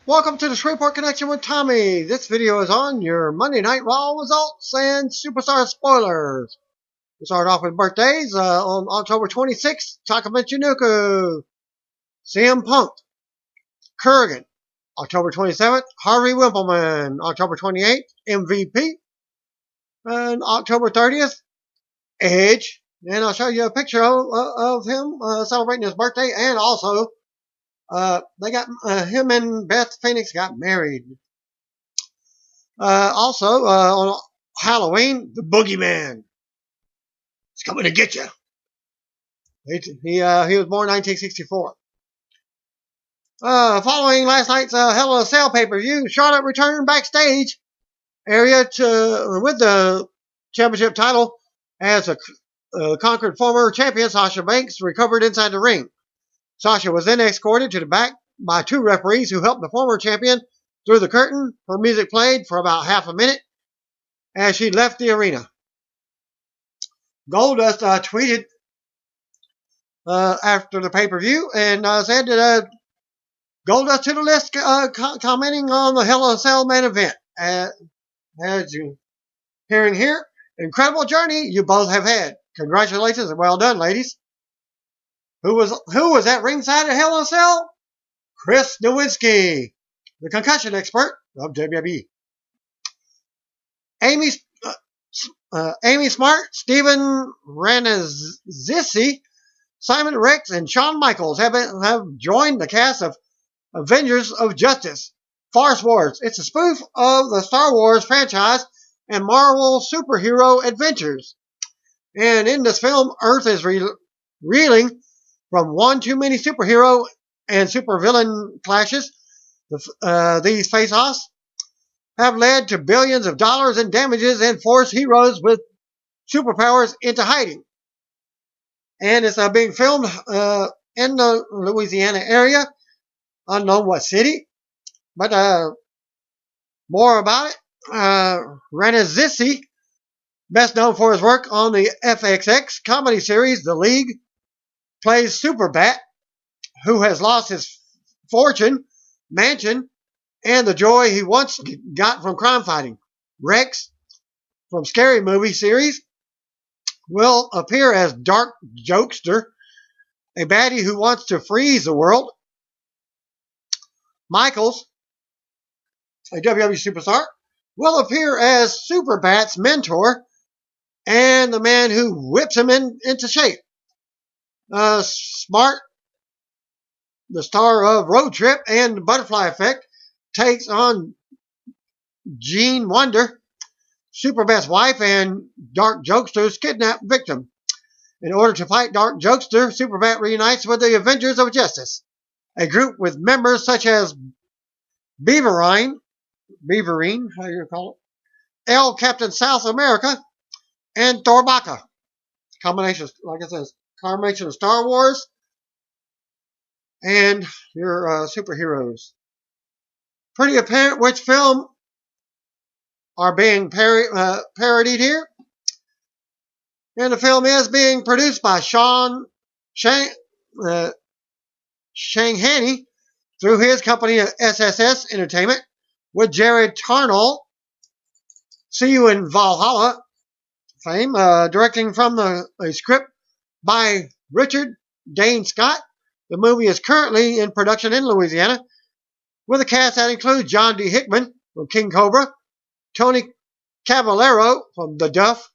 Welcome to the Shreveport Connection with Tommy. This video is on your Monday Night Raw results and Superstar spoilers. We start off with birthdays. On October 26th, Takamichi Nuku, CM Punk, Kurgan. October 27th, Harvey Wimpleman. October 28th, MVP. And October 30th, Edge. And I'll show you a picture of him celebrating his birthday. And also, they got him and Beth Phoenix got married. Also, on Halloween, the Boogeyman is coming to get you. He was born 1964. Following last night's Hell in a Cell pay-per-view, Charlotte returned backstage area with the championship title as a conquered former champion Sasha Banks recovered inside the ring. Sasha was then escorted to the back by two referees who helped the former champion through the curtain. Her music played for about half a minute as she left the arena. Goldust tweeted after the pay-per-view and said that Goldust to the list, commenting on the Hell in a Cell main event. As you hearing here, incredible journey you both have had. Congratulations and well done, ladies. Who was at ringside at Hell in a Cell? Chris Nowinski, the concussion expert of WWE. Amy Smart, Steven Ranazisi, Simon Rex, and Shawn Michaels have joined the cast of Avengers of Justice, Farce Wars. It's a spoof of the Star Wars franchise and Marvel superhero adventures. And in this film, Earth is reeling from one too many superhero and supervillain clashes. These face-offs have led to billions of dollars in damages and forced heroes with superpowers into hiding. And it's being filmed in the Louisianna area, unknown what city. But more about it, Ranazisi, best known for his work on the FXX comedy series The League, plays Superbat, who has lost his fortune, mansion, and the joy he once got from crime fighting. Rex, from Scary Movie series, will appear as Dark Jokester, a baddie who wants to freeze the world. Michaels, a WWE superstar, will appear as Superbat's mentor and the man who whips him into shape. Smart, the star of Road Trip and Butterfly Effect, takes on Jean Wonder, Superbat's wife and Dark Jokester's kidnapped victim. In order to fight Dark Jokester, Superbat reunites with the Avengers of Justice, a group with members such as Beaverine, how you call it, L Captain South America, and Thorbaka. Combination, like I said, combination of Star Wars and your superheroes. Pretty apparent which film are being parodied here. And the film is being produced by Sean Shanghani through his company SSS Entertainment with Jared Tarnall, see you in Valhalla fame, directing from a script by Richard Dane Scott. The movie is currently in production in Louisiana with a cast that includes John D. Hickman from King Cobra, Tony Caballero from The Duff,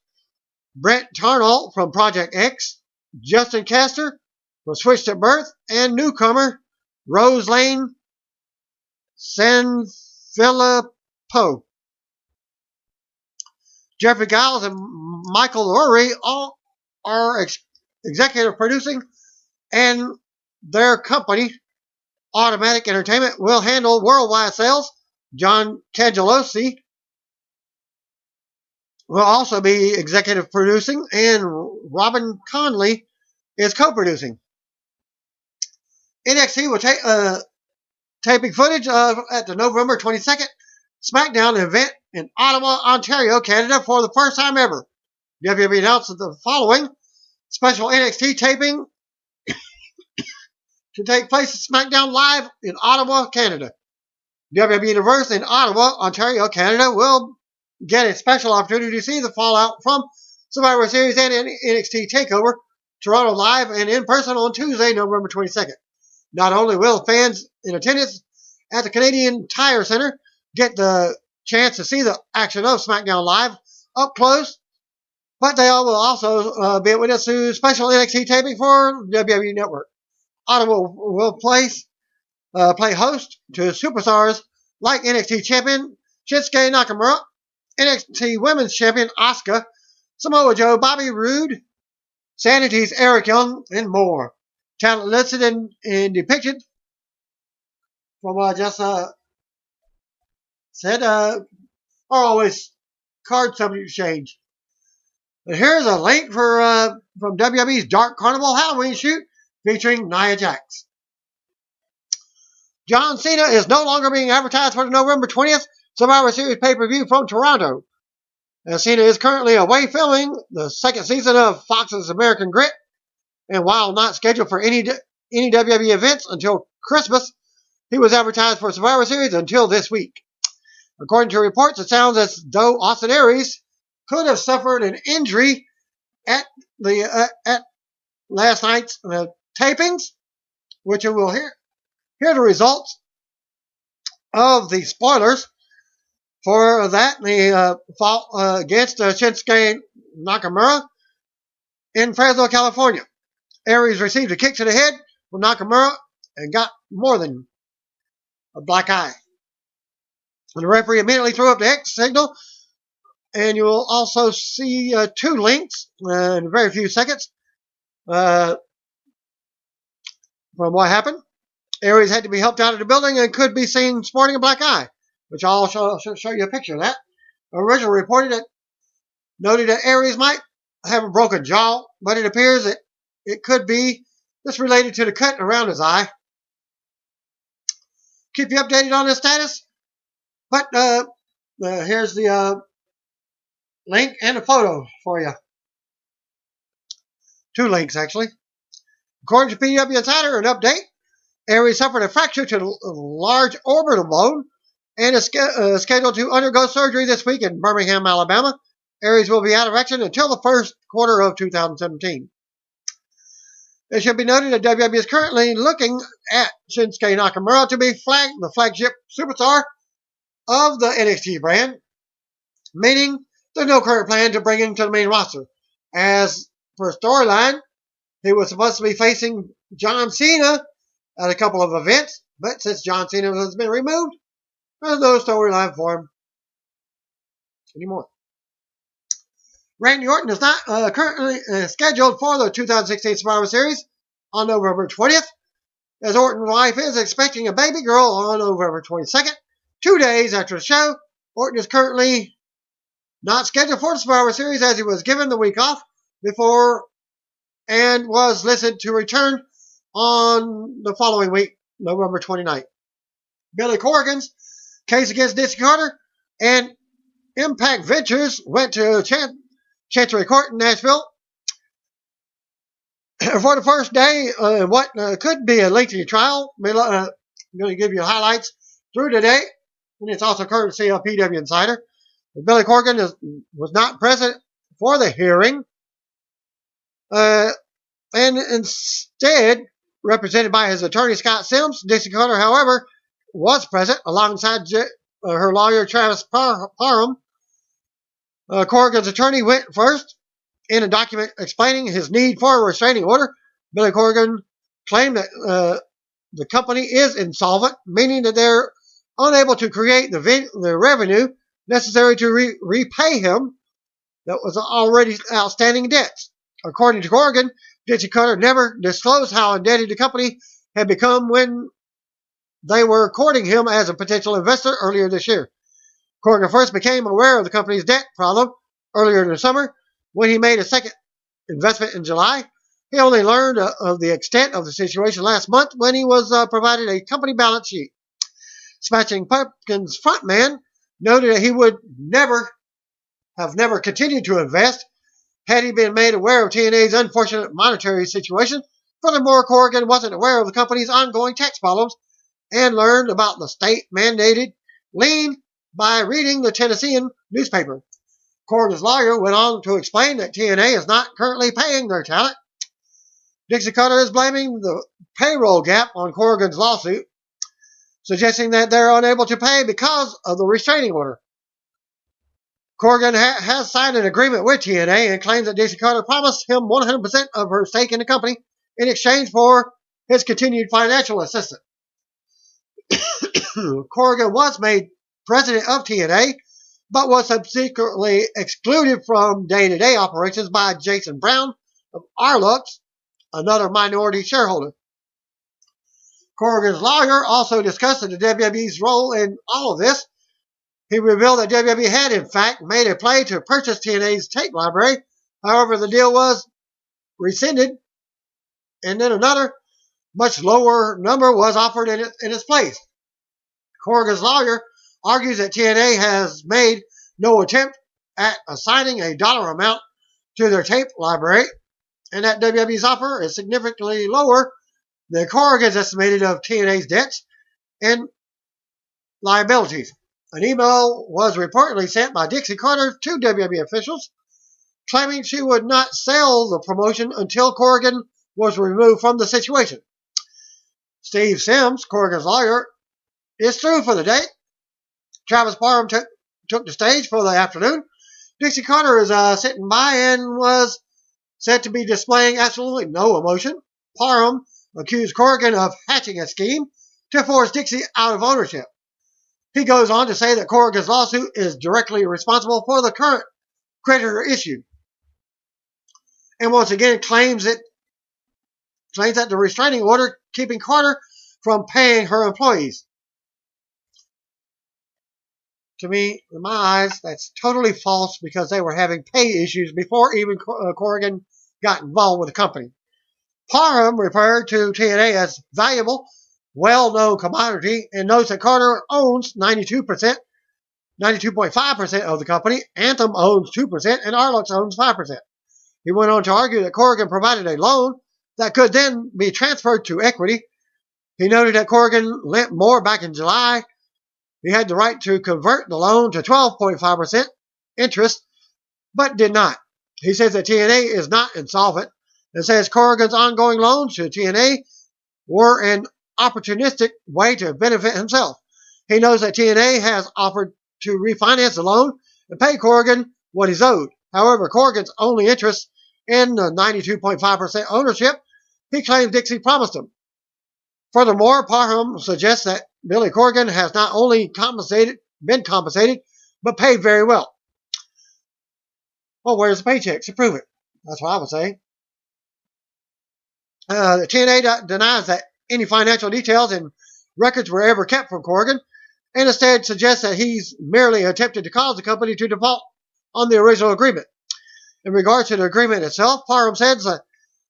Brent Tarnall from Project X, Justin Castor from Switched at Birth, and newcomer Rose Lane Sanfilippo. Jeffrey Giles and Michael Lurie all are executive producing, and their company, Automatic Entertainment, will handle worldwide sales. John Cangelosi will also be executive producing, and Robin Conley is co-producing. NXT will take taping footage at the November 22nd SmackDown event in Ottawa, Ontario, Canada for the first time ever. WWE announced the following special NXT taping to take place at SmackDown Live in Ottawa, Canada. WWE Universe in Ottawa, Ontario, Canada will get a special opportunity to see the fallout from Survivor Series and NXT TakeOver Toronto live and in person on Tuesday, November 22nd. Not only will fans in attendance at the Canadian Tire Center get the chance to see the action of SmackDown Live up close, but they will also be a witness to special NXT taping for WWE Network. Ottawa will play host to superstars like NXT champion Shinsuke Nakamura, NXT Women's Champion Asuka, Samoa Joe, Bobby Roode, Sanity's Eric Young, and more. Talent listed and depicted from what I just said are always card subject change. But here's a link for from WWE's Dark Carnival Halloween shoot featuring Nia Jax. John Cena is no longer being advertised for the November 20th Survivor Series pay-per-view from Toronto. Cena is currently away filming the second season of Fox's American Grit, and while not scheduled for any WWE events until Christmas, he was advertised for Survivor Series until this week. According to reports, it sounds as though Austin Aries could have suffered an injury at last night's tapings, which you will hear the results of the spoilers for that. The fought against Shinsuke Nakamura in Fresno, California. Aries received a kick to the head from Nakamura and got more than a black eye. And the referee immediately threw up the X signal, and you will also see two links in a very few seconds from what happened. Aries had to be helped out of the building and could be seen sporting a black eye, which I'll show you a picture of that. Originally noted that Aries might have a broken jaw, but it appears that it could be just related to the cut around his eye. Keep you updated on this status. But here's the link and a photo for you. Two links, actually. According to PW Insider, an update. Aries suffered a fracture to the large orbital bone and is scheduled to undergo surgery this week in Birmingham, Alabama. Aries will be out of action until the first quarter of 2017. It should be noted that WWE is currently looking at Shinsuke Nakamura to be the flagship superstar of the NXT brand, meaning there's no current plan to bring him to the main roster. As for storyline, he was supposed to be facing John Cena at a couple of events, but since John Cena has been removed, there's no storyline for him anymore. Randy Orton is not currently scheduled for the 2016 Survivor Series on November 20th, as Orton's wife is expecting a baby girl on November 22nd. 2 days after the show, Orton is currently not scheduled for the Survivor Series as he was given the week off before and was listed to return on the following week, November 29th. Billy Corgan's case against Dixie Carter and Impact Ventures went to Chancery Court in Nashville for the first day of what could be a lengthy trial. I'm going to give you highlights through today, and it's also courtesy of PW Insider. Billy Corgan was not present for the hearing, and instead represented by his attorney Scott Sims. Dixie Carter, however, was present alongside her lawyer Travis Parham. Corgan's attorney went first in a document explaining his need for a restraining order. Billy Corgan claimed that the company is insolvent, meaning that they're unable to create the revenue necessary to repay him that was already outstanding debts. According to Corgan, Dixie Carter never disclosed how indebted the company had become when they were courting him as a potential investor earlier this year. Corgan first became aware of the company's debt problem earlier in the summer when he made a second investment in July. He only learned of the extent of the situation last month when he was provided a company balance sheet. Smashing Pumpkins frontman noted that he would never continued to invest had he been made aware of TNA's unfortunate monetary situation. Furthermore, Corgan wasn't aware of the company's ongoing tax problems and learned about the state-mandated lien by reading the Tennessean newspaper. Corrigan's lawyer went on to explain that TNA is not currently paying their talent. Dixie Cutter is blaming the payroll gap on Corrigan's lawsuit, suggesting that they're unable to pay because of the restraining order. Corrigan has signed an agreement with TNA and claims that Dixie Cutter promised him 100% of her stake in the company in exchange for his continued financial assistance. Corrigan was made president of TNA, but was subsequently excluded from day-to-day operations by Jason Brown of Arlux, another minority shareholder. Corrigan's lawyer also discussed the WWE's role in all of this. He revealed that WWE had, in fact, made a play to purchase TNA's tape library. However, the deal was rescinded, and then another, much lower number was offered in its place. Corrigan's lawyer argues that TNA has made no attempt at assigning a dollar amount to their tape library, and that WWE's offer is significantly lower than Corrigan's estimated of TNA's debts and liabilities. An email was reportedly sent by Dixie Cutter to WWE officials, claiming she would not sell the promotion until Corrigan was removed from the situation. Steve Sims, Corrigan's lawyer, is through for the day. Travis Parham took the stage for the afternoon. Dixie Cutter is sitting by and was said to be displaying absolutely no emotion. Parham accused Corrigan of hatching a scheme to force Dixie out of ownership. He goes on to say that Corrigan's lawsuit is directly responsible for the current creditor issue, and once again claims that the restraining order keeping Carter from paying her employees. To me, in my eyes, that's totally false because they were having pay issues before even Corrigan got involved with the company. Parham referred to TNA as valuable, well-known commodity and notes that Carter owns 92.5% of the company, Anthem owns 2%, and Arlux owns 5%. He went on to argue that Corrigan provided a loan that could then be transferred to equity. He noted that Corrigan lent more back in July. He had the right to convert the loan to 12.5% interest, but did not. He says that TNA is not insolvent and says Corrigan's ongoing loans to TNA were an opportunistic way to benefit himself. He knows that TNA has offered to refinance the loan and pay Corrigan what he's owed. However, Corrigan's only interest in the 92.5% ownership, he claims Dixie promised him. Furthermore, Parham suggests that Billy Corrigan has not only been compensated, but paid very well. Well, where's the paycheck to prove it? That's what I would say. The TNA denies that any financial details and records were ever kept from Corrigan, and instead suggests that he's merely attempted to cause the company to default on the original agreement. In regards to the agreement itself, Parham says that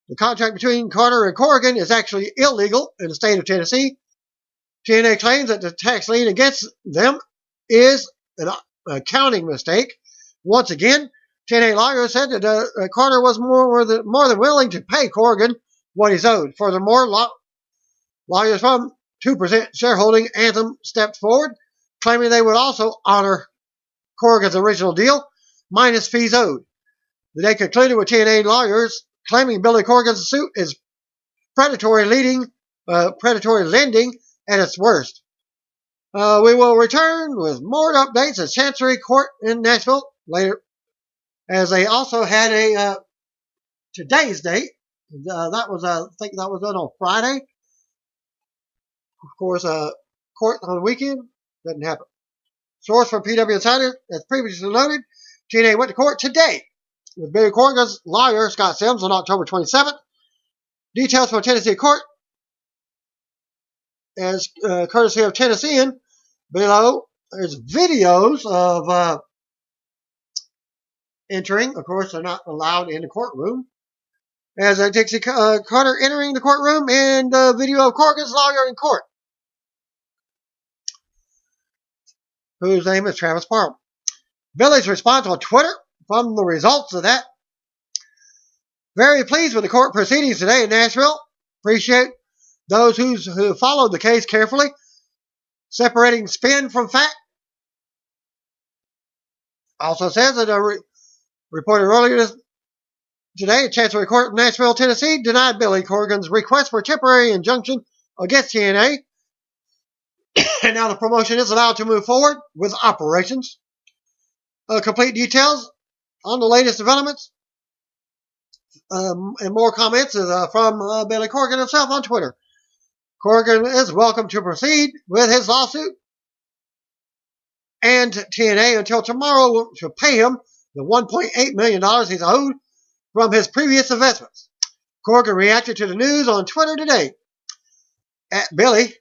the contract between Carter and Corrigan is actually illegal in the state of Tennessee. TNA claims that the tax lien against them is an accounting mistake. Once again, TNA lawyer said that Carter was more than willing to pay Corrigan what he's owed. Furthermore, lawyers from 2% shareholding Anthem stepped forward, claiming they would also honor Corrigan's original deal, minus fees owed. They concluded with TNA lawyers claiming Billy Corrigan's suit is predatory lending at its worst. We will return with more updates at Chancery Court in Nashville later, as they also had a today's date. I think that was done on Friday. Of course, court on the weekend doesn't happen. Source from PW Insider, as previously noted, TNA went to court today with Billy Corrigan's lawyer, Scott Sims, on October 27th. Details from Tennessee court, as courtesy of Tennessean. Below, there's videos of entering. Of course, they're not allowed in the courtroom. As Dixie Cutter entering the courtroom, and video of Corrigan's lawyer in court, whose name is Travis Parham. Billy's response on Twitter from the results of that. Very pleased with the court proceedings today in Nashville. Appreciate those who followed the case carefully. separating spin from fact. Also says that reported earlier today, Chancery Court of Nashville, Tennessee, denied Billy Corgan's request for temporary injunction against TNA. And now the promotion is allowed to move forward with operations. Complete details on the latest developments and more comments is from Billy Corgan himself on Twitter. Corgan is welcome to proceed with his lawsuit, and TNA until tomorrow to pay him the $1.8 million he's owed from his previous investments. Corgan reacted to the news on Twitter today. At Billy,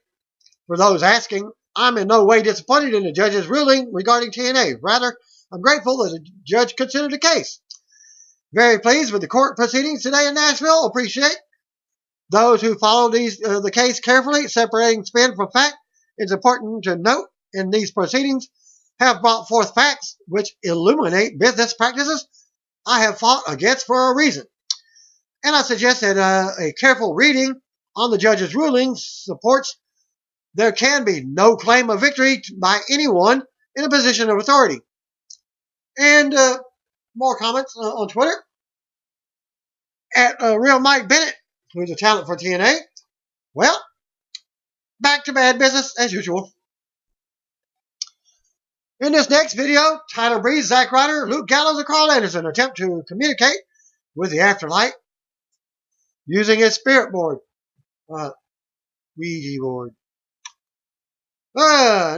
for those asking, I'm in no way disappointed in the judge's ruling regarding TNA. Rather, I'm grateful that the judge considered the case. Very pleased with the court proceedings today in Nashville. Appreciate those who follow the case carefully, separating spin from fact. It's important to note in these proceedings have brought forth facts which illuminate business practices I have fought against for a reason. And I suggest that a careful reading on the judge's ruling supports there can be no claim of victory by anyone in a position of authority. And more comments on Twitter. At Real Mike Bennett, who's a talent for TNA. Well, back to bad business as usual. In this next video, Tyler Breeze, Zack Ryder, Luke Gallows, and Carl Anderson attempt to communicate with the afterlife using his spirit board. Ouija board.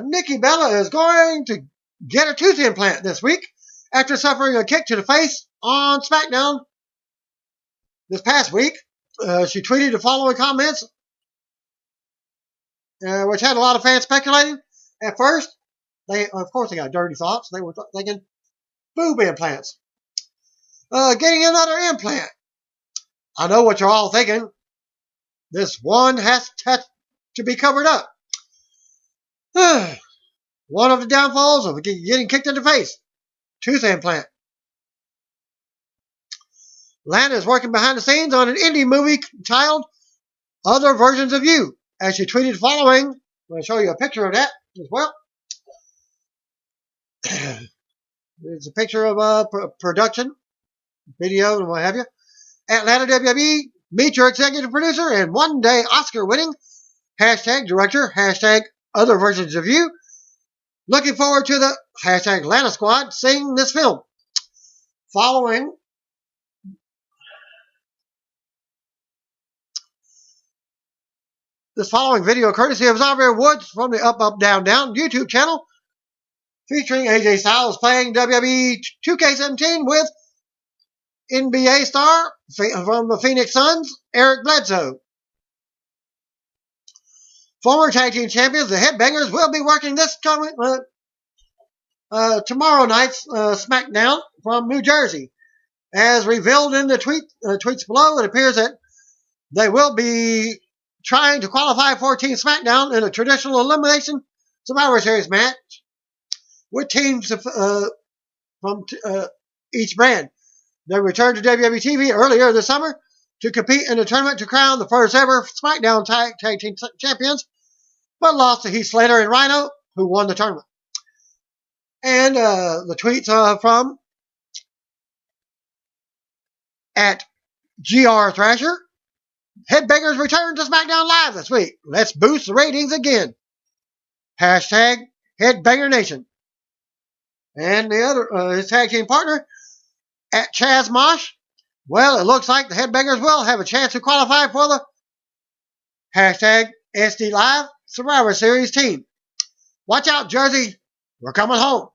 Nikki Bella is going to get a tooth implant this week after suffering a kick to the face on SmackDown this past week. She tweeted the following comments, which had a lot of fans speculating. At first, of course they got dirty thoughts. They were thinking boob implants. Getting another implant. I know what you're all thinking. This one has to be covered up. One of the downfalls of getting kicked in the face. Tooth implant. Lana is working behind the scenes on an indie movie titled Other Versions of You. As she tweeted the following, I'm going to show you a picture of that as well. It's a picture of production, video, and what have you. Atlanta WWE, meet your executive producer and one-day Oscar-winning #director, #other versions of you. Looking forward to the #Lana Squad seeing this film. Following this video courtesy of Xavier Woods from the Up Up Down Down YouTube channel, featuring AJ Styles playing WWE 2K17 with NBA star from the Phoenix Suns, Eric Bledsoe. Former tag team champions, the Hedbangers, will be working this coming tomorrow night's SmackDown from New Jersey. As revealed in the tweets below, it appears that they will be trying to qualify for Team SmackDown in a traditional elimination Survivor Series match with teams from each brand. They returned to WWE TV earlier this summer to compete in a tournament to crown the first ever SmackDown Tag Team Champions, but lost to Heath Slater and Rhino, who won the tournament. And the tweets from at GR Thrasher. Hedbangers return to SmackDown Live this week. Let's boost the ratings again. #Hedbanger Nation. And the other, his tag team partner, at Chaz Mosh. Well, it looks like the Hedbangers will have a chance to qualify for the #SD Live Survivor Series team. Watch out, Jersey. We're coming home.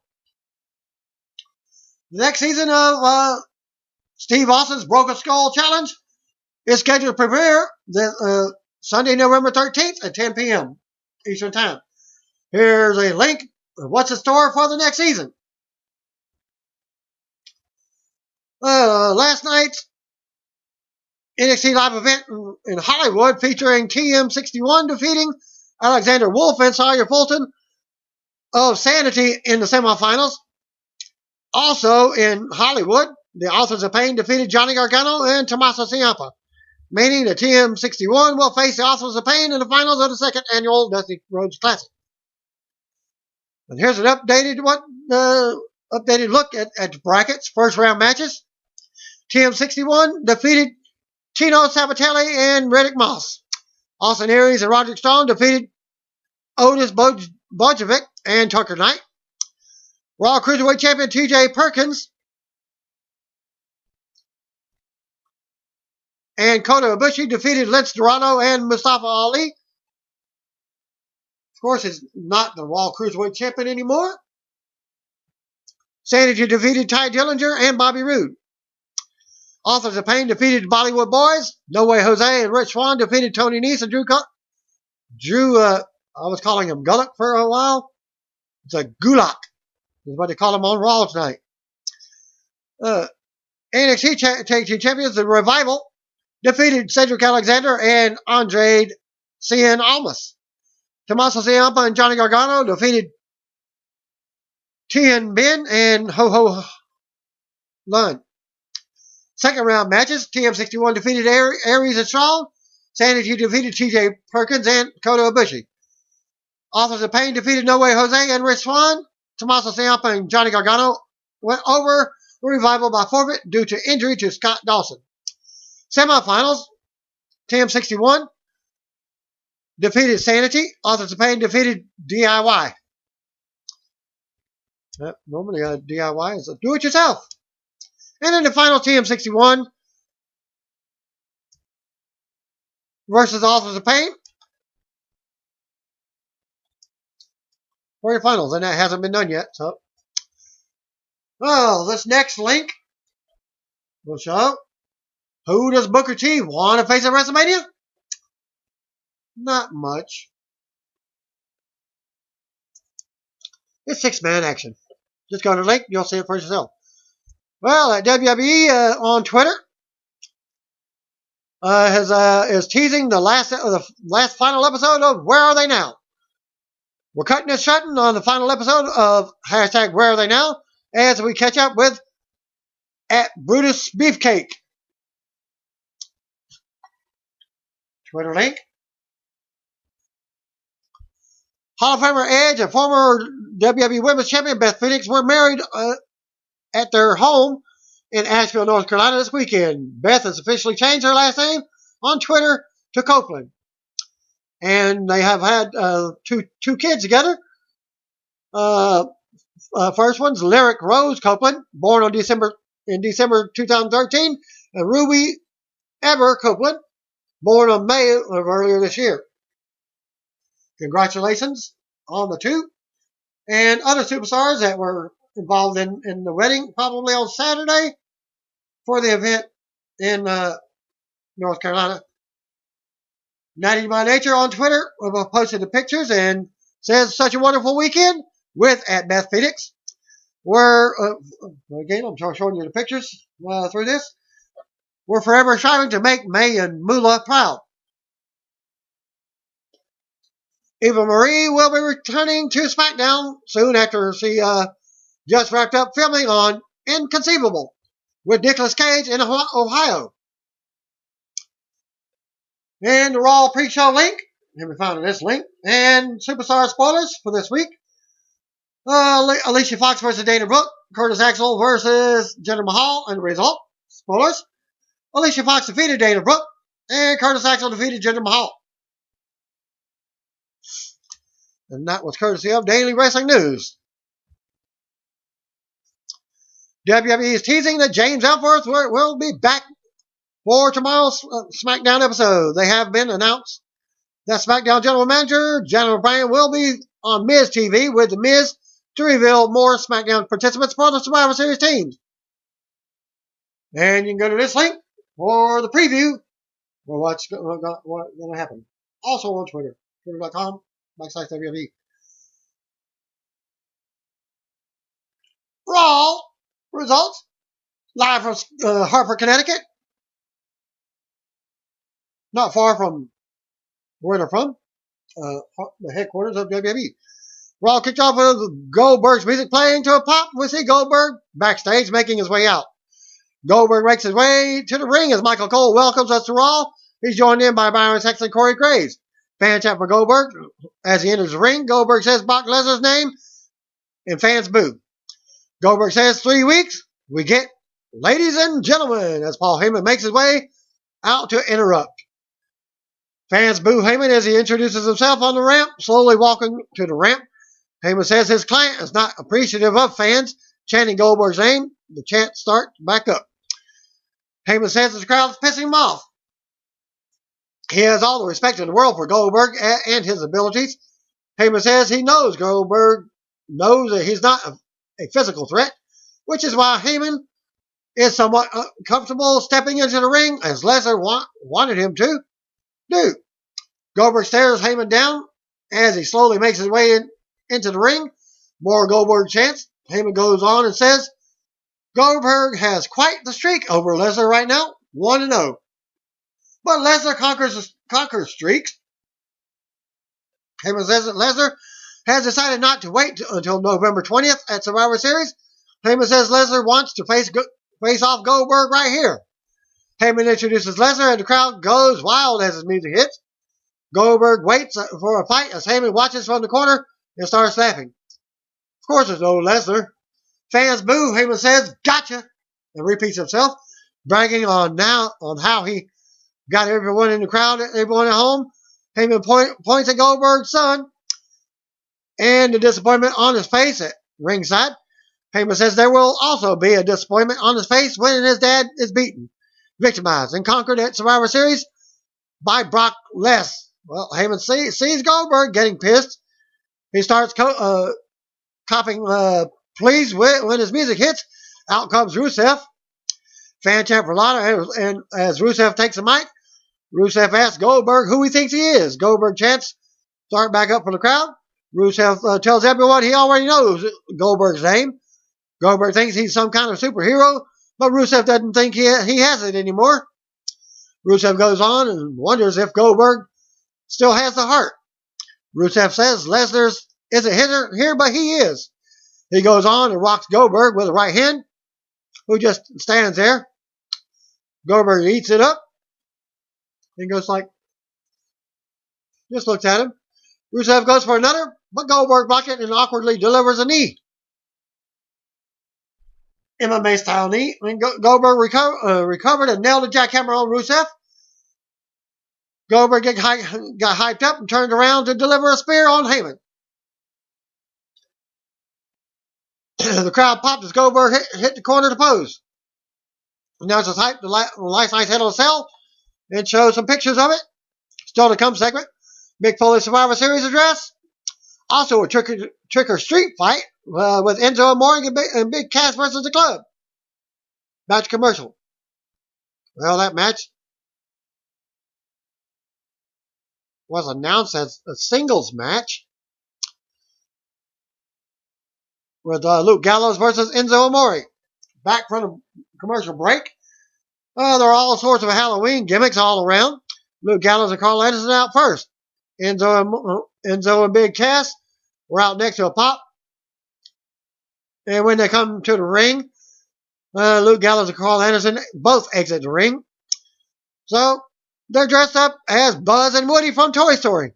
The next season of Steve Austin's Broken Skull Challenge is scheduled to premiere Sunday, November 13th at 10 p.m. Eastern Time. Here's a link of what's in store for the next season. Last night's NXT Live event in Hollywood featuring TM61 defeating Alexander Wolf and Sawyer Fulton of Sanity in the semifinals. Also in Hollywood, the Authors of Pain defeated Johnny Gargano and Tommaso Ciampa, meaning that TM61 will face the Authors of Pain in the finals of the second annual Dusty Rhodes Classic. And here's an updated look at the brackets. First round matches. TM61 defeated Tino Sabatelli and Riddick Moss. Austin Aries and Roderick Strong defeated Otis Bojovic and Tucker Knight. Raw Cruiserweight Champion TJ Perkins and Kota Ibushi defeated Lince Dorado and Mustafa Ali. Of course, he's not the Raw Cruiserweight Champion anymore. Sanity defeated Ty Dillinger and Bobby Roode. Authors of Pain defeated Bollywood Boys. No Way Jose and Rich Swann defeated Tony Nese and Drew I was calling him Gulak for a while. It's a Gulak. Is what they call him on Raw tonight. NXT Tag Team Champions, The Revival, defeated Cedric Alexander and Andrade Cien Almas. Tommaso Ciampa and Johnny Gargano defeated Tian Bin and Ho Ho Lun. Second round matches, TM61 defeated Aries and Strong. Sanity defeated TJ Perkins and Kota Ibushi. Authors of Pain defeated No Way Jose and Rich Swann. Tommaso Ciampa and Johnny Gargano went over the Revival by forfeit due to injury to Scott Dawson. Semifinals, TM61 defeated Sanity. Authors of Pain defeated DIY. Normally DIY is a do-it-yourself. And in the final, TM61 versus Authors of Pain for your finals. And that hasn't been done yet. So, well, this next link will show who does Booker T want to face at WrestleMania? Not much. It's six-man action. Just go to the link. You'll see it for yourself. Well, WWE on Twitter is teasing the last final episode of Where Are They Now? We're cutting and shutting on the final episode of hashtag Where Are They Now as we catch up with at Brutus Beefcake. Twitter link. Hall of Famer Edge and former WWE Women's Champion Beth Phoenix were married at their home in Asheville, North Carolina this weekend. Beth has officially changed her last name on Twitter to Copeland. And they have had two kids together. First one's Lyric Rose Copeland, born on December 2013, and Ruby Ever Copeland, born on May of earlier this year. Congratulations on the two. And other superstars that were involved in the wedding, probably on Saturday for the event in North Carolina. Natty by Nature on Twitter posted the pictures and says, such a wonderful weekend with at Beth Phoenix. We're, again, I'm showing you the pictures through this. We're forever striving to make May and Moolah proud. Eva Marie will be returning to SmackDown soon after she just wrapped up filming on Inconceivable with Nicolas Cage in Ohio. And the Raw pre-show link. Here we found this link. And Superstar spoilers for this week. Alicia Fox versus Dana Brooke. Curtis Axel versus Jinder Mahal. And the result. Spoilers. Alicia Fox defeated Dana Brooke. And Curtis Axel defeated Jinder Mahal. And that was courtesy of Daily Wrestling News. WWE is teasing that James Ellsworth will be back for tomorrow's SmackDown episode. They have been announced that SmackDown General Manager Daniel Bryan will be on Miz TV with The Miz to reveal more SmackDown participants for the Survivor Series teams. And you can go to this link for the preview for what's going to happen. Also on Twitter, twitter.com/WWE. Raw results live from Hartford, Connecticut. Not far from where they're from, the headquarters of WWE. Raw kicked off with Goldberg's music playing to a pop. We see Goldberg backstage making his way out. Goldberg makes his way to the ring as Michael Cole welcomes us to Raw. He's joined in by Byron Saxton and Corey Graves. Fan chat for Goldberg. As he enters the ring, Goldberg says Brock Lesnar's name and fans boo. Goldberg says 3 weeks, we get ladies and gentlemen as Paul Heyman makes his way out to interrupt. Fans boo Heyman as he introduces himself on the ramp, slowly walking to the ramp. Heyman says his client is not appreciative of fans chanting Goldberg's name. The chant starts back up. Heyman says the crowd is pissing him off. He has all the respect in the world for Goldberg and his abilities. Heyman says he knows Goldberg knows that he's not a physical threat, which is why Heyman is somewhat comfortable stepping into the ring as Lesnar wanted him to do. Goldberg stares Heyman down as he slowly makes his way into the ring. More Goldberg chants. Heyman goes on and says, Goldberg has quite the streak over Lesnar right now, 1-0. But Lesnar conquers streaks. Heyman says that Lesnar has decided not to wait until November 20th at Survivor Series. Heyman says Lesnar wants to face off Goldberg right here. Heyman introduces Lesnar and the crowd goes wild as his music hits. Goldberg waits for a fight as Heyman watches from the corner and starts laughing. Of course there's no Lesnar. Fans boo. Heyman says, gotcha, and repeats himself, bragging on how he got everyone in the crowd, everyone at home. Heyman points at Goldberg's son and the disappointment on his face at ringside. Heyman says there will also be a disappointment on his face when his dad is beaten, victimized, and conquered at Survivor Series by Brock Lesnar. Well, Heyman sees Goldberg getting pissed. He starts copping pleased when his music hits. Out comes Rusev. Fan chant for Lana, and as Rusev takes the mic, Rusev asks Goldberg who he thinks he is. Goldberg chants, start back up for the crowd. Rusev tells everyone he already knows Goldberg's name. Goldberg thinks he's some kind of superhero, but Rusev doesn't think he has it anymore. Rusev goes on and wonders if Goldberg still has the heart. Rusev says Lesnar isn't here, but he is. He goes on and rocks Goldberg with a right hand, who just stands there. Goldberg eats it up. He goes like, just looks at him. Rusev goes for another, but Goldberg blocks it and awkwardly delivers a knee. MMA style knee. And Goldberg recovered and nailed a jackhammer on Rusev. Goldberg got hyped up and turned around to deliver a spear on Heyman. The crowd popped as Goldberg hit the corner to pose. Announcers hyped the Last Night's Hell in a Cell and showed some pictures of it. Still to come segment. Mick Foley Survivor Series address. Also a trick or street fight with Enzo Amore and Big Cass versus the Club. Match commercial. Well, that match was announced as a singles match with Luke Gallows versus Enzo Amore. Back from the commercial break. There are all sorts of Halloween gimmicks all around. Luke Gallows and Carl Anderson out first. Enzo and Big Cass were out next to a pop. And when they come to the ring, Luke Gallows and Carl Anderson both exit the ring. So they're dressed up as Buzz and Woody from Toy Story.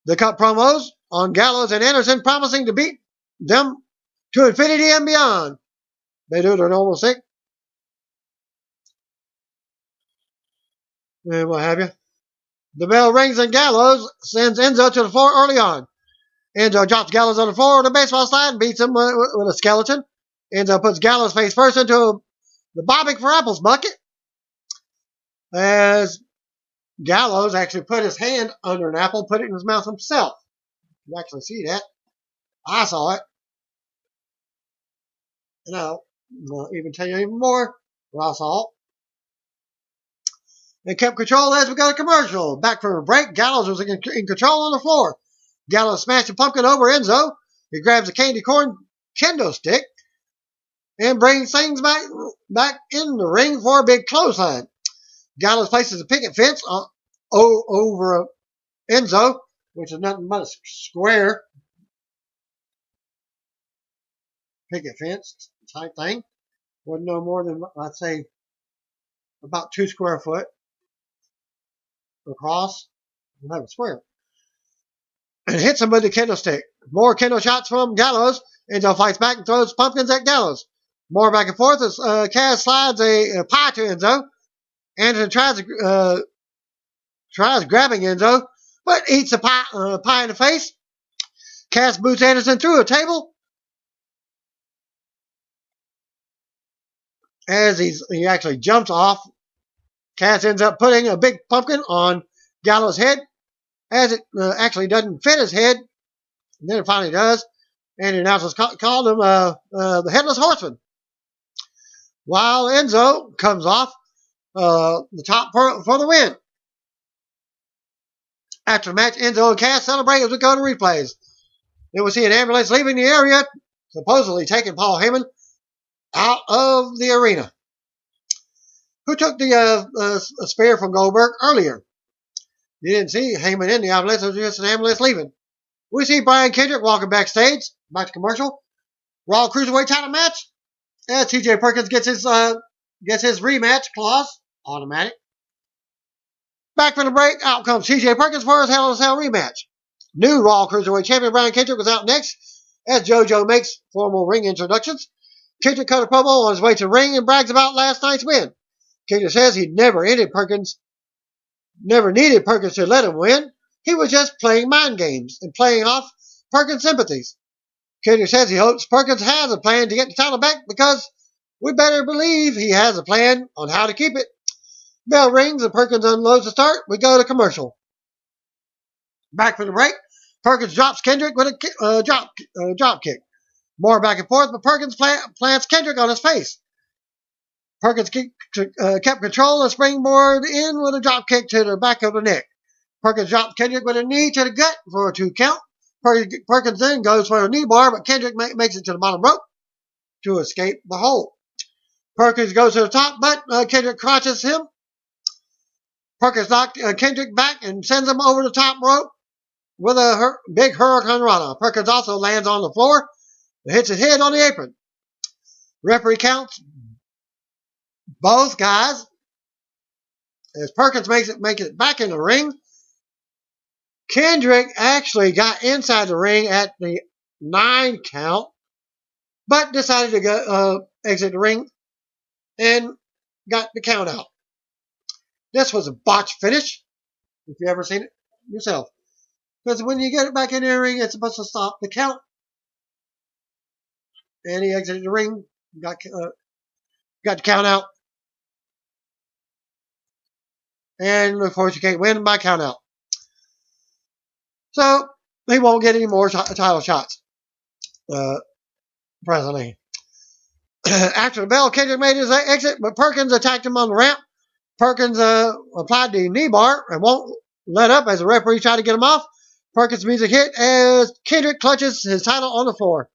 They cut promos on Gallows and Anderson promising to beat them to infinity and beyond. They do their normal stick. And what have you. The bell rings and Gallows sends Enzo to the floor early on. Enzo drops Gallows on the floor with a baseball slide and beats him with a skeleton. Enzo puts Gallows face first into the bobbing for apples bucket. As Gallows actually put his hand under an apple, put it in his mouth himself. You can actually see that. I saw it. And I'll even tell you even more what I saw. And kept control as we got a commercial. Back from a break, Gallows was in control on the floor. Gallows smashed a pumpkin over Enzo. He grabs a candy corn kendo stick and brings things back in the ring for a big clothesline. Gallows places a picket fence over Enzo, which is nothing but a square picket fence type thing. Wasn't no more than, I'd say, about 2 square foot across. We'll have a square. And hits him with the kendo stick. More kendo shots from Gallows. Enzo fights back and throws pumpkins at Gallows. More back and forth as Kaz slides a pie to Enzo. Anderson tries grabbing Enzo, but eats a pie in the face. Kaz boots Anderson through a table as he actually jumps off. Kaz ends up putting a big pumpkin on Gallows' head as it actually doesn't fit his head. And then it finally does. And the announcers called him the Headless Horseman. While Enzo comes off the top for the win. After the match, Enzo and Cass celebrate as we go to replays. Then we see an ambulance leaving the area, supposedly taking Paul Heyman out of the arena. Who took the spear from Goldberg earlier? You didn't see Heyman in the ambulance. It was just an ambulance leaving. We see Brian Kendrick walking backstage. Back to commercial. Raw Cruiserweight title match. And TJ Perkins gets his rematch clause. Automatic. Back from the break. Out comes TJ Perkins for his Hell in a Cell rematch. New Raw Cruiserweight champion Brian Kendrick was out next as JoJo makes formal ring introductions. Kendrick cut a promo on his way to the ring and brags about last night's win. Kendrick says he never needed Perkins to let him win. He was just playing mind games and playing off Perkins' sympathies. Kendrick says he hopes Perkins has a plan to get the title back because we better believe he has a plan on how to keep it. Bell rings and Perkins unloads the start. We go to commercial. Back from the break, Perkins drops Kendrick with a drop kick. More back and forth, but Perkins plants Kendrick on his face. Perkins kept control and springboard in with a drop kick to the back of the neck. Perkins dropped Kendrick with a knee to the gut for a 2 count. Perkins then goes for a knee bar, but Kendrick makes it to the bottom rope to escape the hold. Perkins goes to the top, but Kendrick crotches him. Perkins knocked Kendrick back and sends him over the top rope with a big Hurricane Rana. Perkins also lands on the floor and hits his head on the apron. Referee counts both guys as Perkins makes it back in the ring. Kendrick actually got inside the ring at the 9 count, but decided to go exit the ring and got the count out. This was a botched finish, if you ever seen it yourself. Because when you get it back in the ring, it's supposed to stop the count. And he exited the ring, got the count out. And of course, you can't win by count out. So, he won't get any more title shots. Presently. After the bell, Kendrick made his exit, but Perkins attacked him on the ramp. Perkins applied the knee bar and won't let up as the referee tried to get him off. Perkins' music hit as Kendrick clutches his title on the floor.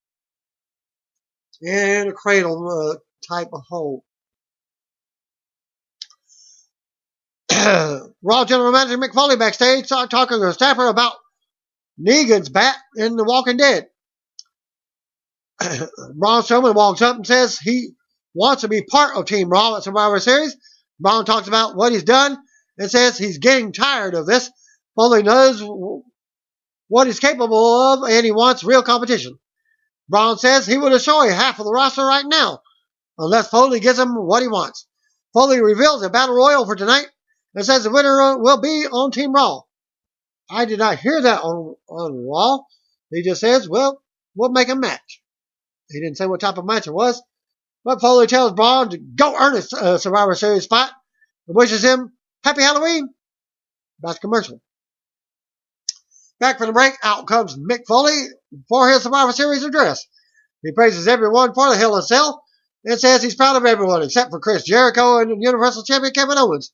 In a cradle type of hold. Raw General Manager Mick Foley backstage talking to a staffer about Negan's bat in The Walking Dead. Braun Strowman walks up and says he wants to be part of Team Raw at Survivor Series. Braun talks about what he's done and says he's getting tired of this. Foley knows what he's capable of and he wants real competition. Braun says he will destroy half of the roster right now unless Foley gives him what he wants. Foley reveals a battle royal for tonight and says the winner will be on Team Raw. I did not hear that on Raw. He just says, well, we'll make a match. He didn't say what type of match it was. But Foley tells Braun to go earn a Survivor Series spot and wishes him Happy Halloween. Back to commercial. Back from the break, out comes Mick Foley for his Survivor Series address. He praises everyone for the Hell in a Cell and says he's proud of everyone except for Chris Jericho and Universal Champion Kevin Owens.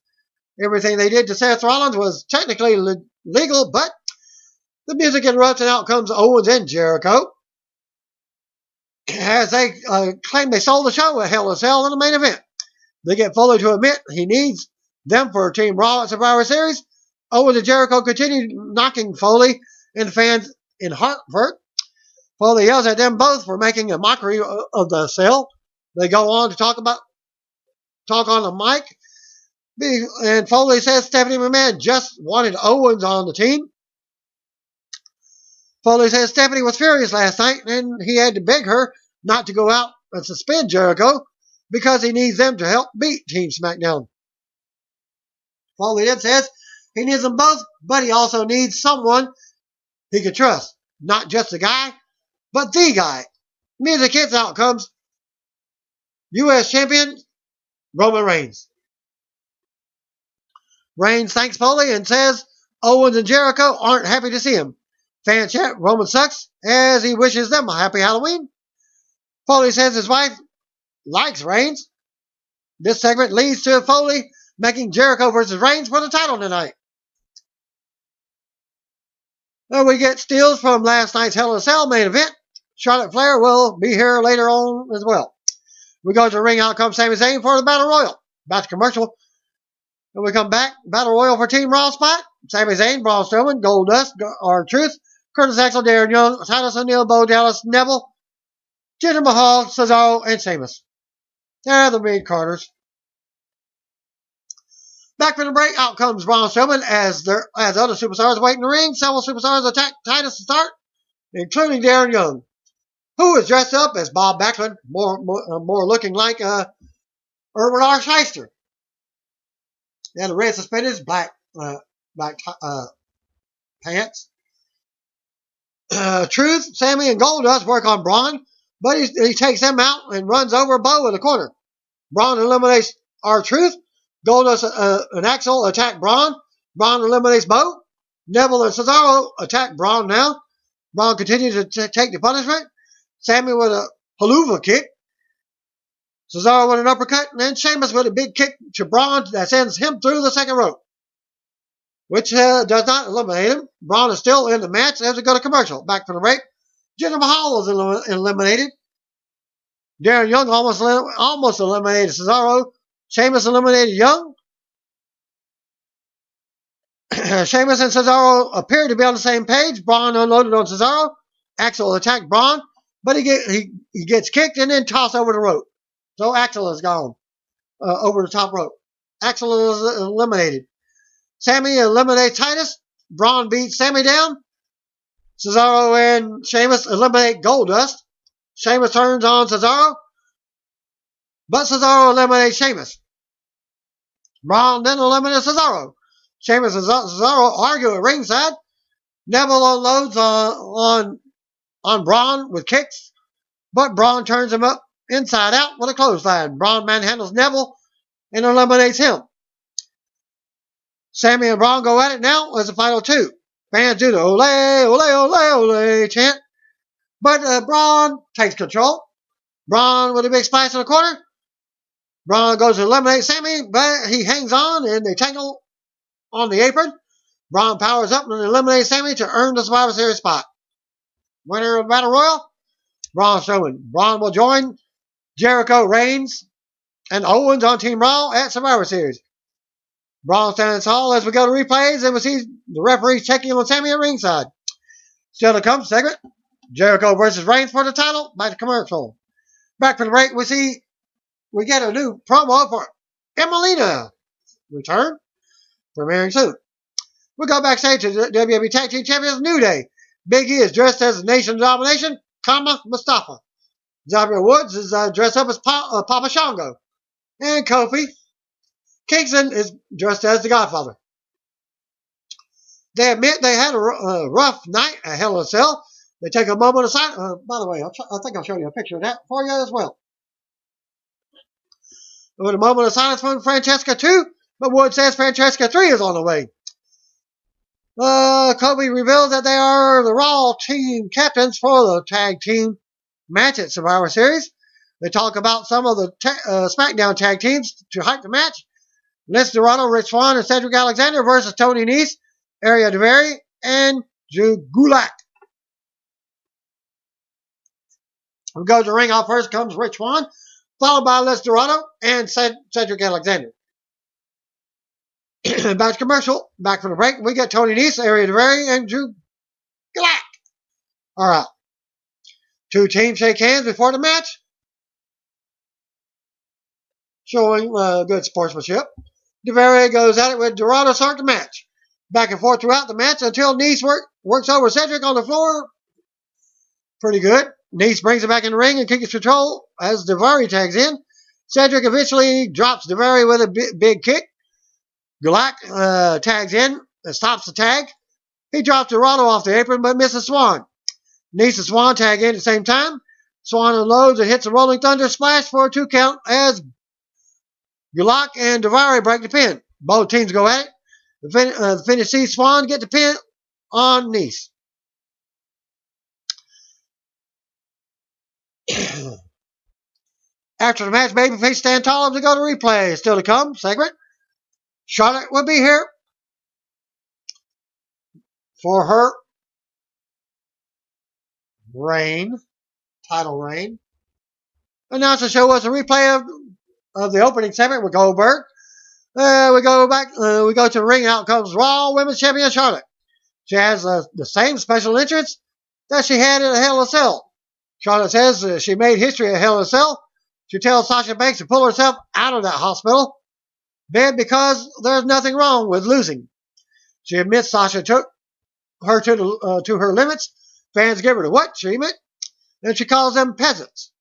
Everything they did to Seth Rollins was technically legal, but the music interrupts and out comes Owens and Jericho as they claim they sold the show at Hell in a Cell in the main event. They get Foley to admit he needs them for Team Raw at Survivor Series. Owens and Jericho continue knocking Foley and fans in Hartford. Foley yells at them both for making a mockery of the cell. They go on to talk on the mic. And Foley says Stephanie McMahon just wanted Owens on the team. Foley says Stephanie was furious last night and he had to beg her not to go out and suspend Jericho because he needs them to help beat Team SmackDown. Foley then says he needs them both, but he also needs someone he can trust. Not just a guy, but the guy. Music hits, out comes U.S. champion Roman Reigns. Reigns thanks Foley and says Owens and Jericho aren't happy to see him. Fans chant Roman sucks as he wishes them a happy Halloween. Foley says his wife likes Reigns. This segment leads to Foley making Jericho versus Reigns for the title tonight. Then we get steals from last night's Hell in a Cell main event. Charlotte Flair will be here later on as well. We go to the ring, out comes Sami Zayn for the Battle Royal. Back to commercial. Then we come back, Battle Royal for Team Raw spot. Sami Zayn, Braun Strowman, Goldust, R-Truth, Curtis Axel, Darren Young, Titus O'Neil, Bo Dallas, Neville, Jinder Mahal, Cesaro, and Sheamus. They're the mid-carders. Back from the break, out comes Braun Strowman as other superstars wait in the ring. Several superstars attack Titus to start, including Darren Young, who is dressed up as Bob Backlund, more looking like Erwin R. Shyster. They had the red suspenders, black pants. Truth, Sammy, and Goldust work on Braun, but he takes them out and runs over Bo in the corner. Braun eliminates R-Truth. Goldust and Axel attack Braun. Braun eliminates Bo. Neville and Cesaro attack Braun now. Braun continues to take the punishment. Sammy with a haluva kick. Cesaro with an uppercut. And then Sheamus with a big kick to Braun that sends him through the second rope, which does not eliminate him. Braun is still in the match as we go to commercial. Back from the break. Jinder Mahal is eliminated. Darren Young almost eliminated Cesaro. Sheamus eliminated Young. Sheamus and Cesaro appear to be on the same page. Braun unloaded on Cesaro. Axel attacked Braun, but he gets kicked and then tossed over the rope. So Axel is gone over the top rope. Axel is eliminated. Sammy eliminates Titus. Braun beats Sammy down. Cesaro and Sheamus eliminate Goldust. Sheamus turns on Cesaro, but Cesaro eliminates Sheamus. Braun then eliminates Cesaro. Sheamus and Cesaro argue at ringside. Neville unloads on Braun with kicks, but Braun turns him up inside out with a clothesline. Braun manhandles Neville and eliminates him. Sammy and Braun go at it now as the final two. Fans do the ole, ole, ole, ole chant, but Braun takes control. Braun with a big splash in the corner. Braun goes to eliminate Sammy, but he hangs on and they tangle on the apron. Braun powers up and eliminates Sammy to earn the Survivor Series spot. Winner of the Battle Royal, Braun Strowman. Braun will join Jericho, Reigns, and Owens on Team Raw at Survivor Series. Braun stands tall as we go to replays and we see the referees checking on Sammy at ringside. Still to come segment, Jericho versus Reigns for the title. Back to commercial. Back from the break, we get a new promo for Emelina. Return, premiering soon. We go backstage to the WWE Tag Team Champions New Day. Big E is dressed as Nation Domination, Mustafa. Xavier Woods is dressed up as Papa Shango. And Kofi Kingston is dressed as the Godfather. They admit they had a rough night at Hell in a Cell. They take a moment of silence. By the way, I think I'll show you a picture of that for you as well. With a moment of silence from Francesca 2, but Wood says Francesca 3 is on the way. Kobe reveals that they are the Raw team captains for the tag team match at Survivor Series. They talk about some of the SmackDown tag teams to hype the match. Lince Dorado, Rich Swann, and Cedric Alexander versus Tony Nese, Ariya Daivari, and Drew Gulak. We go to the ring. Off first comes Rich Swann, followed by Lince Dorado and Cedric Alexander. Back to commercial. Back from the break. We get Tony Nese, Ariya Daivari, and Drew Gulak. All right. Two teams shake hands before the match, showing good sportsmanship. Daivari goes at it with Dorado to start the match. Back and forth throughout the match until Nese works over Cedric on the floor. Pretty good. Nice brings it back in the ring and kicks control as Daivari tags in. Cedric eventually drops Daivari with a big kick. Gulak tags in and stops the tag. He drops Dorado off the apron but misses Swan. Nice and Swan tag in at the same time. Swan unloads and hits a Rolling Thunder splash for a 2 count as Gulak and Daivari break the pin. Both teams go at it. The finish sees Swan get the pin on Nice. After the match, babyface stand tall to go to replay. Still to come segment. Charlotte will be here for her title reign. Announce the show was a replay of the opening segment with Goldberg. We go to the ring. Out comes Raw Women's Champion Charlotte. She has the same special entrance that she had at Hell in a Cell. Charlotte says she made history at Hell in a Cell. She tells Sasha Banks to pull herself out of that hospital bed because there's nothing wrong with losing. She admits Sasha took her to her limits. Fans give her the what treatment, and she calls them peasants.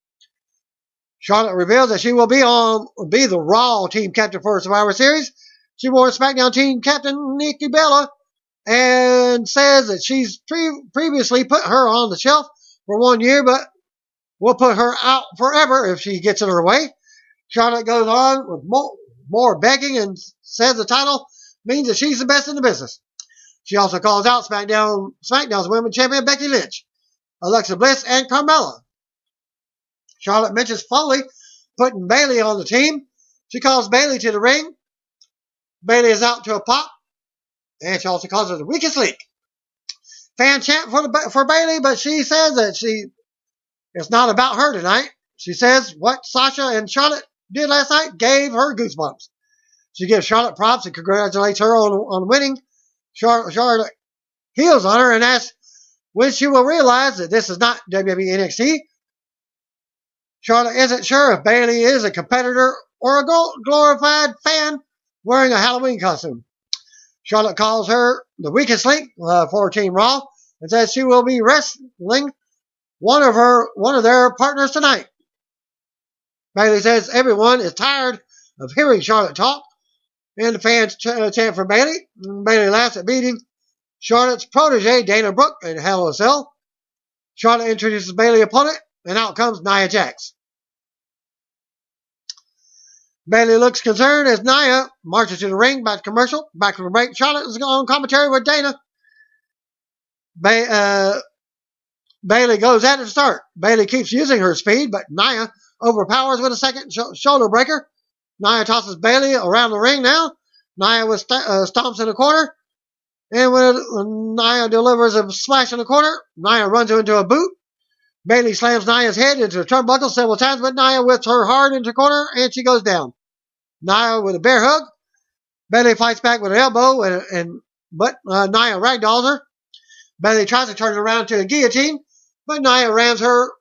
Charlotte reveals that she will be the Raw team captain for Survivor Series. She wore SmackDown team captain Nikki Bella and says that she's previously put her on the shelf for 1 year, but will put her out forever if she gets in her way. Charlotte goes on with more begging and says the title means that she's the best in the business. She also calls out SmackDown's Women's Champion Becky Lynch, Alexa Bliss, and Carmella. Charlotte mentions Foley putting Bayley on the team. She calls Bayley to the ring. Bayley is out to a pop, and she also calls her the weakest link. Fan chant for Bayley, but she says that it's not about her tonight. She says what Sasha and Charlotte did last night gave her goosebumps. She gives Charlotte props and congratulates her on winning. Charlotte heals on her and asks when she will realize that this is not WWE NXT. Charlotte isn't sure if Bayley is a competitor or a glorified fan wearing a Halloween costume. Charlotte calls her the weakest link for Team Raw and says she will be wrestling one of their partners tonight. Bayley says everyone is tired of hearing Charlotte talk, and the fans chant for Bayley. Bayley laughs at beating Charlotte's protege, Dana Brooke, in Hell in a Cell. Charlotte introduces Bayley's opponent, and out comes Nia Jax. Bayley looks concerned as Nia marches to the ring. Back to commercial. Back to the break. Charlotte is on commentary with Dana. Bayley goes at it to start. Bayley keeps using her speed, but Nia overpowers with a second shoulder breaker. Nia tosses Bayley around the ring now. Nia stomps in the corner. And when Nia delivers a splash in the corner, Nia runs her into a boot. Bayley slams Nia's head into the turnbuckle several times, but Nia whips her hard into the corner, and she goes down. Nia with a bear hug. Bayley fights back with an elbow, but Nia ragdolls her. Bayley tries to turn it around to a guillotine, but Nia rams her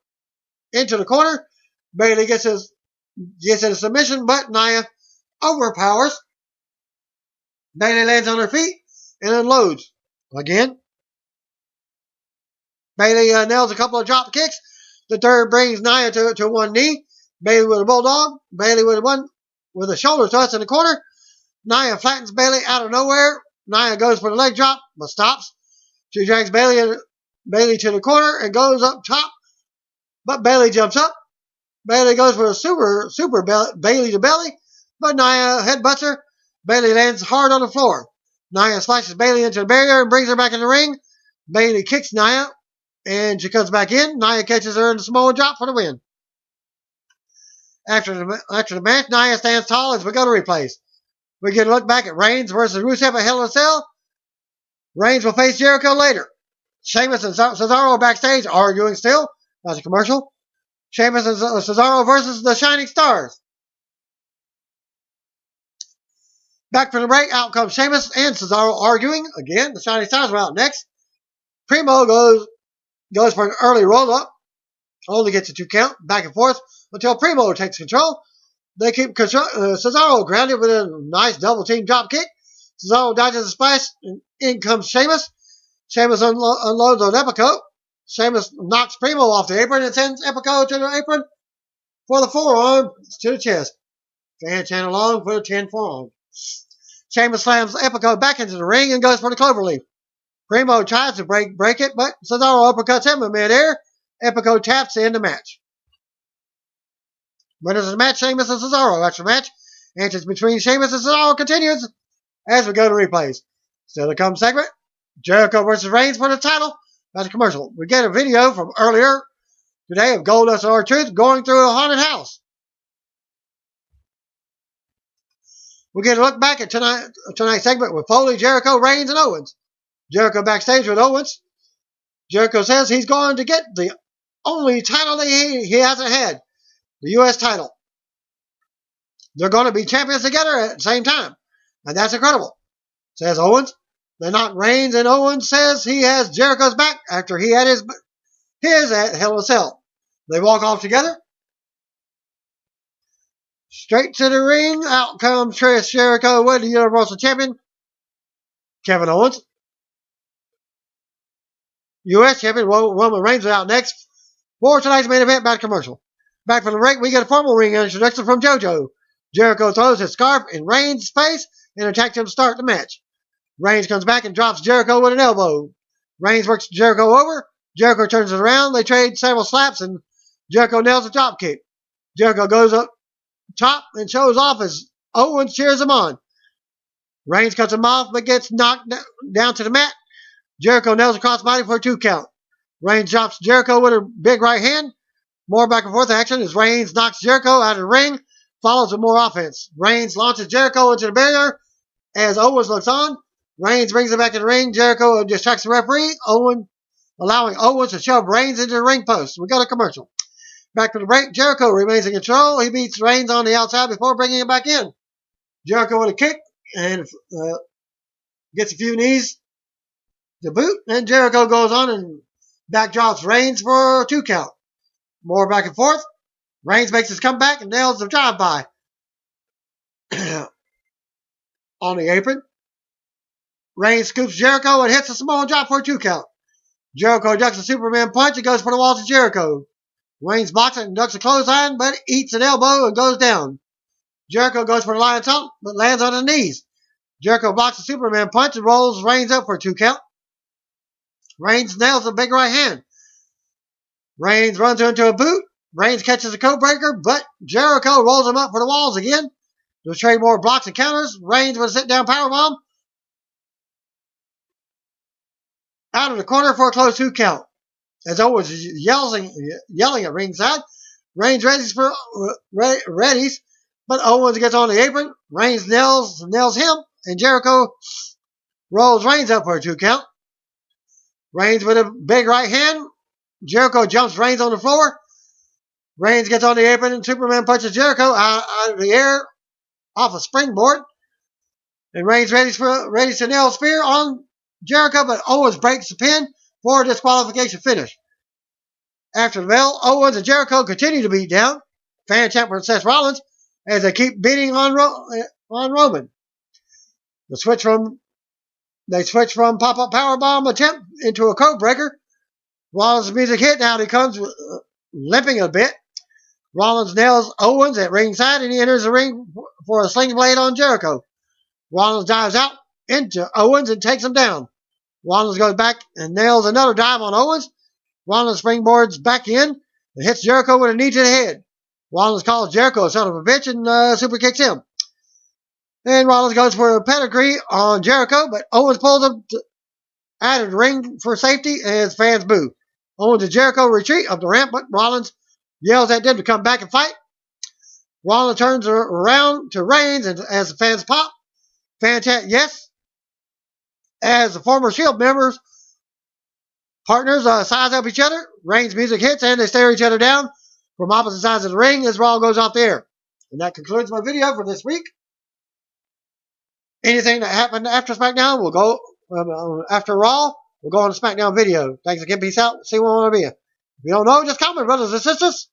into the corner. Bayley gets in a submission, but Nia overpowers. Bayley lands on her feet and unloads again. Bayley nails a couple of drop kicks. The third brings Nia to one knee. Bayley with a bulldog. Bayley with a shoulder thrust in the corner. Nia flattens Bayley out of nowhere. Nia goes for the leg drop, but stops. She drags Bayley to the corner and goes up top, but Bayley jumps up. Bayley goes for a super Bayley to belly, but Nia headbutts her. Bayley lands hard on the floor. Nia slashes Bayley into the barrier and brings her back in the ring. Bayley kicks Nia, and she comes back in. Nia catches her in the small drop for the win. After the match, Nia stands tall as we go to replays. We get a look back at Reigns versus Rusev at Hell in a Cell. Reigns will face Jericho later. Sheamus and Cesaro are backstage arguing still. That's a commercial. Sheamus and Cesaro versus the Shining Stars. Back from the break, out comes Sheamus and Cesaro arguing. Again, the Shining Stars are out next. Primo goes for an early roll-up. Only gets a 2 count. Back and forth until Primo takes control. They keep Cesaro grounded with a nice double-team drop kick. Cesaro dodges a splash, and in comes Sheamus. Sheamus unloads on Epico. Sheamus knocks Primo off the apron and sends Epico to the apron for the forearm to the chest. Fan chant along for the 10 forearm. Sheamus slams Epico back into the ring and goes for the cloverleaf. Primo tries to break it, but Cesaro uppercuts him in midair. Epico taps to end the match. Winners of the match, Sheamus and Cesaro. After the match, antics between Sheamus and Cesaro continues as we go to replays. Still to come segment, Jericho versus Reigns for the title. That's a commercial. We get a video from earlier today of Goldust and R-Truth going through a haunted house. We get a look back at tonight's segment with Foley, Jericho, Reigns, and Owens. Jericho backstage with Owens. Jericho says he's going to get the only title that he hasn't had, the U.S. title. They're going to be champions together at the same time, and that's incredible, says Owens. They knock Reigns, and Owens says he has Jericho's back after he had his at Hell in a Cell. They walk off together. Straight to the ring. Out comes Chris Jericho with the Universal Champion, Kevin Owens. U.S. Champion Roman Reigns is out next for tonight's main event. Back commercial. Back from the break, we get a formal ring introduction from JoJo. Jericho throws his scarf in Reigns' face and attacks him to start the match. Reigns comes back and drops Jericho with an elbow. Reigns works Jericho over. Jericho turns it around. They trade several slaps, and Jericho nails a drop kick. Jericho goes up top and shows off as Owens cheers him on. Reigns cuts him off but gets knocked down to the mat. Jericho nails a crossbody for a 2 count. Reigns drops Jericho with a big right hand. More back and forth action as Reigns knocks Jericho out of the ring. Follows with more offense. Reigns launches Jericho into the barrier as Owens looks on. Reigns brings him back to the ring. Jericho distracts the referee. Allowing Owens to shove Reigns into the ring post. We got a commercial. Back from the break, Jericho remains in control. He beats Reigns on the outside before bringing him back in. Jericho with a kick and gets a few knees to boot. Then Jericho goes on and backdrops Reigns for a 2 count. More back and forth. Reigns makes his comeback and nails the drive-by on the apron. Reigns scoops Jericho and hits a Samoan drop for a 2 count. Jericho ducks a Superman punch and goes for the walls of Jericho. Reigns blocks it and ducks a clothesline, but eats an elbow and goes down. Jericho goes for the lion tongue, but lands on his knees. Jericho blocks a Superman punch and rolls Reigns up for a 2 count. Reigns nails a big right hand. Reigns runs into a boot. Reigns catches a code breaker, but Jericho rolls him up for the walls again. To trade more blocks and counters, Reigns with a sit-down powerbomb out of the corner for a close 2 count. As Owens is yelling at ringside, Reigns readies, but Owens gets on the apron. Reigns nails him, and Jericho rolls Reigns up for a 2 count. Reigns with a big right hand. Jericho jumps Reigns on the floor. Reigns gets on the apron and Superman punches Jericho out of the air off a springboard. And Reigns ready to nail a spear on Jericho, but Owens breaks the pin for a disqualification finish. After the bell, Owens and Jericho continue to beat down fan champ for Seth Rollins as they keep beating on Roman. They switch from pop-up powerbomb attempt into a code breaker. Rollins' music hit. Now he comes limping a bit. Rollins nails Owens at ringside, and he enters the ring for a sling blade on Jericho. Rollins dives out into Owens and takes him down. Rollins goes back and nails another dive on Owens. Rollins springboards back in and hits Jericho with a knee to the head. Rollins calls Jericho a son of a bitch and super kicks him. Then Rollins goes for a pedigree on Jericho, but Owens pulls him out of the ring for safety as fans boo. Owens and Jericho retreat up the ramp, but Rollins yells at them to come back and fight. Rollins turns around to Reigns and as the fans pop. Fan chant yes. As the former Shield members, partners size up each other. Reigns' music hits and they stare each other down from opposite sides of the ring as Raw goes off the air. And that concludes my video for this week. Anything that happened after SmackDown will go after Raw. We'll go on the SmackDown video. Thanks again. Peace out. See you when I want to be. If you don't know, just comment, brothers and sisters.